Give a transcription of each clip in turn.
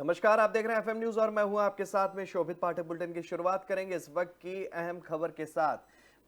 नमस्कार, आप देख रहे हैं एफएम न्यूज और मैं हूं आपके साथ में शोभित पाठक। बुलेटिन की शुरुआत करेंगे इस वक्त की अहम खबर के साथ।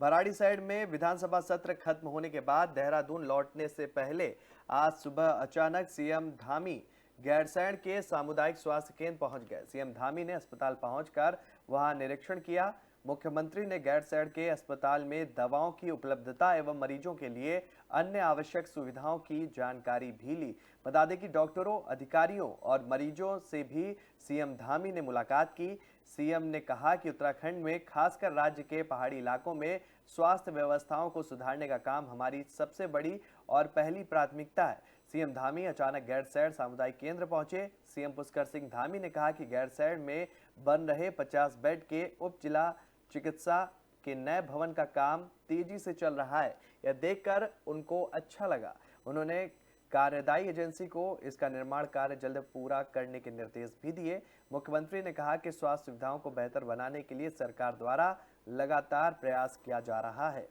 भराड़ीसैंण में विधानसभा सत्र खत्म होने के बाद देहरादून लौटने से पहले आज सुबह अचानक सीएम धामी गैरसैंण के सामुदायिक स्वास्थ्य केंद्र पहुंच गए। सीएम धामी ने अस्पताल पहुंचकर वहां निरीक्षण किया। मुख्यमंत्री ने गैरसैंण के अस्पताल में दवाओं की उपलब्धता एवं मरीजों के लिए अन्य आवश्यक सुविधाओं की जानकारी भी ली। बता दें कि डॉक्टरों, अधिकारियों और मरीजों से भी सीएम धामी ने मुलाकात की। सीएम ने कहा कि उत्तराखंड में खासकर राज्य के पहाड़ी इलाकों में स्वास्थ्य व्यवस्थाओं को सुधारने का काम हमारी सबसे बड़ी और पहली प्राथमिकता है। सीएम धामी अचानक गैरसैंण सामुदायिक केंद्र पहुंचे। सीएम पुष्कर सिंह धामी ने कहा कि गैरसैंण में बन रहे 50 बेड के उप जिला चिकित्सा के नए भवन का काम तेजी से चल रहा है। यह देखकर उनको अच्छा लगा। उन्होंने कार्यदायी एजेंसी को इसका निर्माण कार्य जल्द पूरा करने के निर्देश भी दिए। मुख्यमंत्री ने कहा कि स्वास्थ्य सुविधाओं को बेहतर बनाने के लिए सरकार द्वारा लगातार प्रयास किया जा रहा है।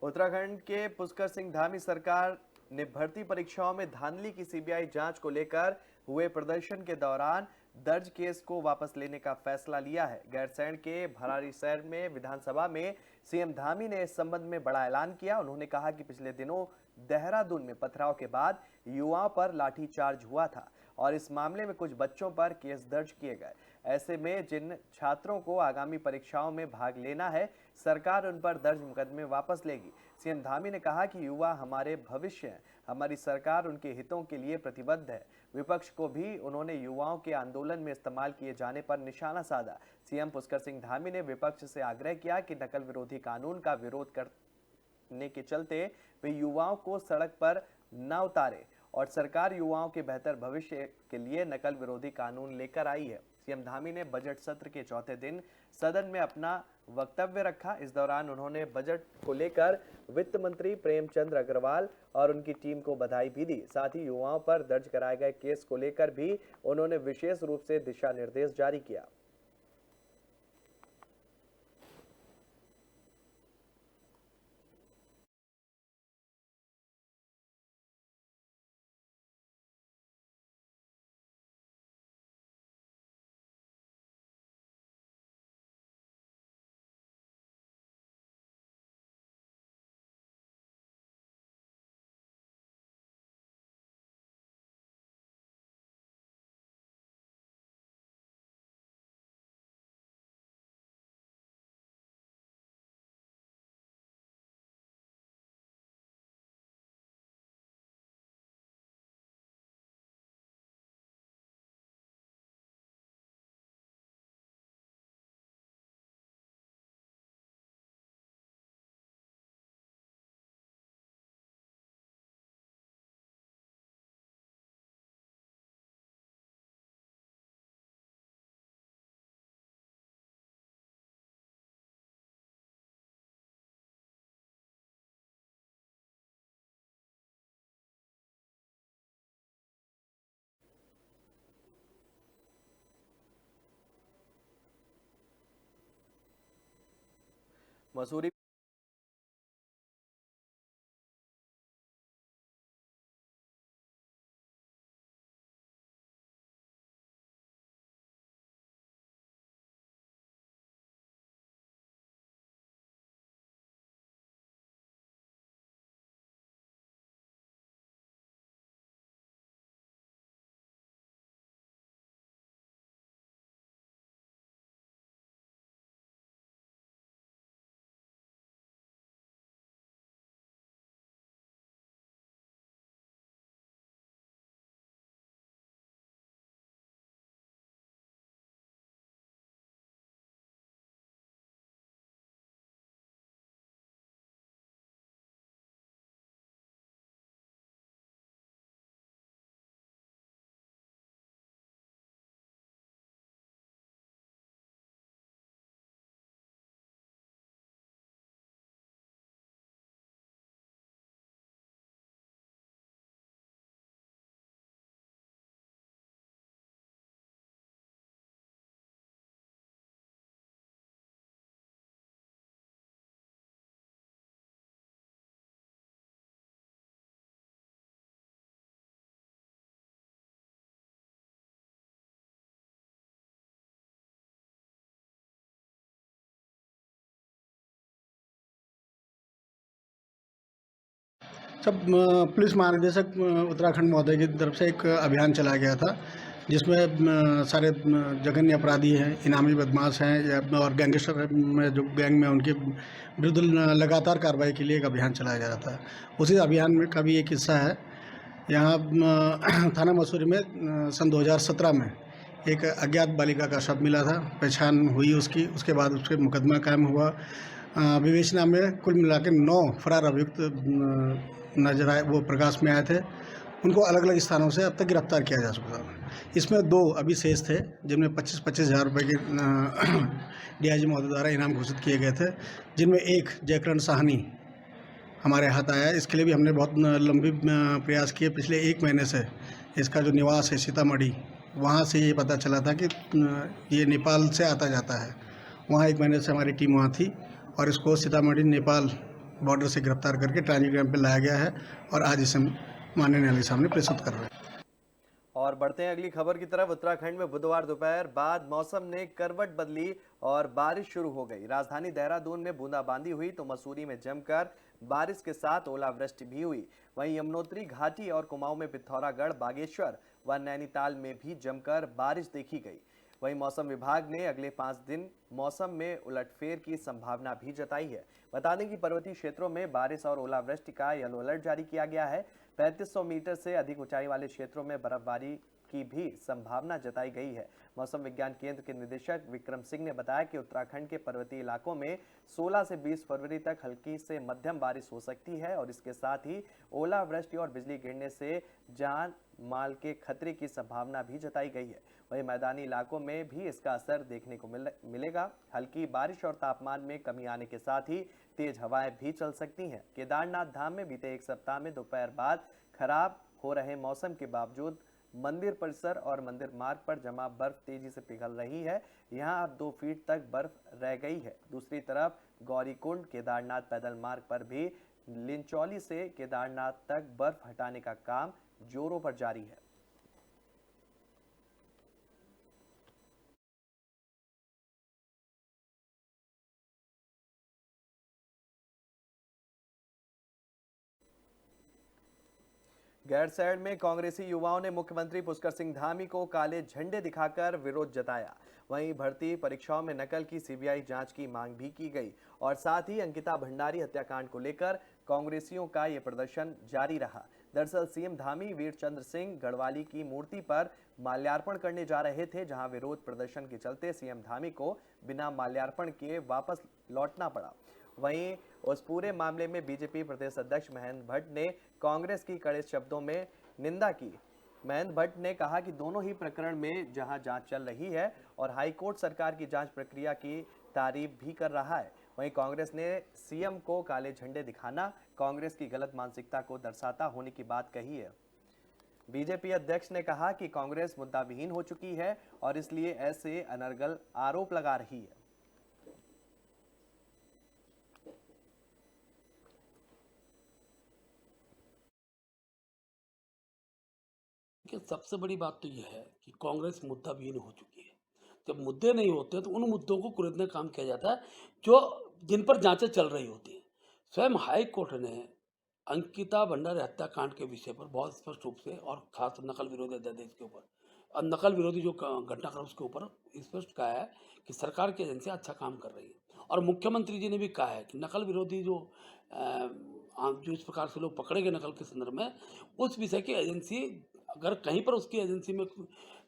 उत्तराखंड के पुष्कर सिंह धामी सरकार ने भर्ती परीक्षाओं में धांधली की सीबीआई जांच को लेकर हुए प्रदर्शन के दौरान दर्ज केस को वापस लेने का फैसला लिया है। गैरसैंण के भराड़ीसैंण में विधानसभा में सीएम धामी ने इस संबंध में बड़ा ऐलान किया। उन्होंने कहा कि पिछले दिनों देहरादून में पथराव के बाद युवाओं पर लाठीचार्ज हुआ था और इस मामले में कुछ बच्चों पर केस दर्ज किए गए। ऐसे में जिन छात्रों को आगामी परीक्षाओं में भाग लेना है, सरकार उन पर दर्ज मुकदमे वापस लेगी। सीएम धामी ने कहा कि युवा हमारे भविष्य हैं, हमारी सरकार उनके हितों के लिए प्रतिबद्ध है। विपक्ष को भी उन्होंने युवाओं के आंदोलन में इस्तेमाल किए जाने पर निशाना साधा। सीएम पुष्कर सिंह धामी ने विपक्ष से आग्रह किया कि नकल विरोधी कानून का विरोध करने के चलते वे युवाओं को सड़क पर न उतारे और सरकार युवाओं के बेहतर भविष्य के लिए नकल विरोधी कानून लेकर आई है। सीएम धामी ने बजट सत्र के चौथे दिन सदन में अपना वक्तव्य रखा। इस दौरान उन्होंने बजट को लेकर वित्त मंत्री प्रेमचंद अग्रवाल और उनकी टीम को बधाई भी दी। साथ ही युवाओं पर दर्ज कराए गए केस को लेकर भी उन्होंने विशेष रूप से दिशा निर्देश जारी किया। मसूरी सब पुलिस महानिदेशक उत्तराखंड महोदय की तरफ से एक अभियान चलाया गया था, जिसमें सारे जघन्य अपराधी हैं, इनामी बदमाश हैं या और गैंगस्टर में जो गैंग में उनके विरुद्ध लगातार कार्रवाई के लिए एक अभियान चलाया जा रहा था। उसी अभियान में का भी एक हिस्सा है। यहाँ थाना मसूरी में सन 2017 में एक अज्ञात बालिका का शव मिला था, पहचान हुई उसकी, उसके बाद उस पर मुकदमा कायम हुआ। विवेचना में कुल मिला के 9 फरार अभियुक्त नजर आए, वो प्रकाश में आए थे। उनको अलग अलग स्थानों से अब तक गिरफ्तार किया जा चुका है। इसमें 2 अभी शेष थे, जिनमें 25-25 हज़ार रुपये के डीआईजी महोदय द्वारा इनाम घोषित किए गए थे, जिनमें एक जयकरण साहनी हमारे हाथ आया है। इसके लिए भी हमने बहुत लंबी प्रयास किए। पिछले 1 महीने से इसका जो निवास है सीतामढ़ी, वहाँ से ये पता चला था कि ये नेपाल से आता जाता है। वहाँ 1 महीने से हमारी टीम वहाँ थी और इसको सीतामढ़ी नेपाल बॉर्डर से गिरफ्तार करके ट्रांजिट कैंप पे लाया गया है और आज इसे माननीय न्यायालय के सामने प्रस्तुत कर रहे हैं। और बढ़ते हैं अगली खबर की तरफ। उत्तराखंड में बुधवार दोपहर बाद मौसम ने करवट बदली और बारिश शुरू हो गई। राजधानी देहरादून में बूंदाबांदी हुई तो मसूरी में जमकर बारिश के साथ ओलावृष्टि भी हुई। वहीं यमुनोत्री घाटी और कुमाऊं में पिथौरागढ़, बागेश्वर व नैनीताल में भी जमकर बारिश देखी गई। वहीं मौसम विभाग ने अगले 5 दिन मौसम में उलटफेर की संभावना भी जताई है। बता दें कि पर्वतीय क्षेत्रों में बारिश और ओलावृष्टि का येलो अलर्ट जारी किया गया है। 3500 मीटर से अधिक ऊंचाई वाले क्षेत्रों में बर्फबारी की भी संभावना जताई गई है। मौसम विज्ञान केंद्र के निदेशक विक्रम सिंह ने बताया कि उत्तराखंड के पर्वतीय इलाकों में 16 से 20 फरवरी तक हल्की से मध्यम बारिश हो सकती है और इसके साथ ही ओलावृष्टि और बिजली गिरने से जान माल के खतरे की संभावना भी जताई गई है। वहीं मैदानी इलाकों में भी इसका असर देखने को मिलेगा। हल्की बारिश और तापमान में कमी आने के साथ ही तेज हवाएं भी चल सकती हैं। केदारनाथ धाम में बीते 1 सप्ताह में दोपहर बाद खराब हो रहे मौसम के बावजूद मंदिर परिसर और मंदिर मार्ग पर जमा बर्फ तेजी से पिघल रही है। यहां अब 2 फीट तक बर्फ रह गई है। दूसरी तरफ गौरीकुंड केदारनाथ पैदल मार्ग पर भी लिंचौली से केदारनाथ तक बर्फ हटाने का काम जोरों पर जारी है। गैरसैंण में कांग्रेसी युवाओं ने मुख्यमंत्री पुष्कर सिंह धामी को काले झंडे दिखाकर विरोध जताया। वहीं भर्ती परीक्षाओं में नकल की सीबीआई जांच की मांग भी की गई और साथ ही अंकिता भंडारी हत्याकांड को लेकर कांग्रेसियों का यह प्रदर्शन जारी रहा। दरअसल सीएम धामी वीर चंद्र सिंह गढ़वाली की मूर्ति पर माल्यार्पण करने जा रहे थे, जहां विरोध प्रदर्शन के चलते सीएम धामी को बिना माल्यार्पण के वापस लौटना पड़ा। वहीं उस पूरे मामले में बीजेपी प्रदेश अध्यक्ष महेंद्र भट्ट ने कांग्रेस की कड़े शब्दों में निंदा की। महेंद्र भट्ट ने कहा कि दोनों ही प्रकरण में जहां जांच चल रही है और हाईकोर्ट सरकार की जांच प्रक्रिया की तारीफ भी कर रहा है, वहीं कांग्रेस ने सीएम को काले झंडे दिखाना कांग्रेस की गलत मानसिकता को दर्शाता होने की बात कही है। बीजेपी अध्यक्ष ने कहा कि कांग्रेस मुद्दाविहीन हो चुकी है और इसलिए ऐसे अनर्गल आरोप लगा रही है। कि सबसे बड़ी बात तो यह है कि कांग्रेस मुद्दाविहीन हो चुकी है। जब मुद्दे नहीं होते तो उन मुद्दों को कुरेदने का काम किया जाता है जो जिन पर जांचें चल रही होती हैं। स्वयं हाई कोर्ट ने अंकिता भंडारी हत्याकांड के विषय पर बहुत स्पष्ट रूप से और खास नकल विरोधी अध्यादेश के ऊपर और नकल विरोधी जो घटनाक्रम उसके ऊपर स्पष्ट कहा है कि सरकार की एजेंसियां अच्छा काम कर रही है। और मुख्यमंत्री जी ने भी कहा है कि नकल विरोधी जो इस प्रकार से लोग पकड़े गए नकल के संदर्भ में, उस विषय की एजेंसी अगर कहीं पर उसकी एजेंसी में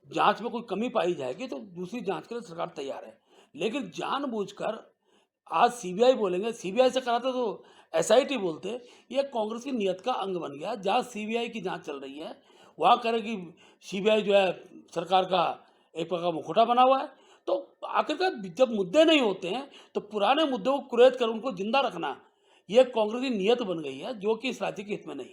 जांच में कोई कमी पाई जाएगी तो दूसरी जांच के लिए सरकार तैयार है। लेकिन जानबूझकर आज सीबीआई बोलेंगे, सीबीआई से कराते तो एसआईटी बोलते, ये कांग्रेस की नियत का अंग बन गया। जहाँ सीबीआई की जांच चल रही है वहाँ करेगी सीबीआई जो है सरकार का एक प्रकार का मुखौटा बना हुआ है। तो आखिरकार जब मुद्दे नहीं होते हैं तो पुराने मुद्दों को कुरेद कर उनको जिंदा रखना ये कांग्रेस की नियत बन गई है, जो कि इस राज्य के हित में नहीं।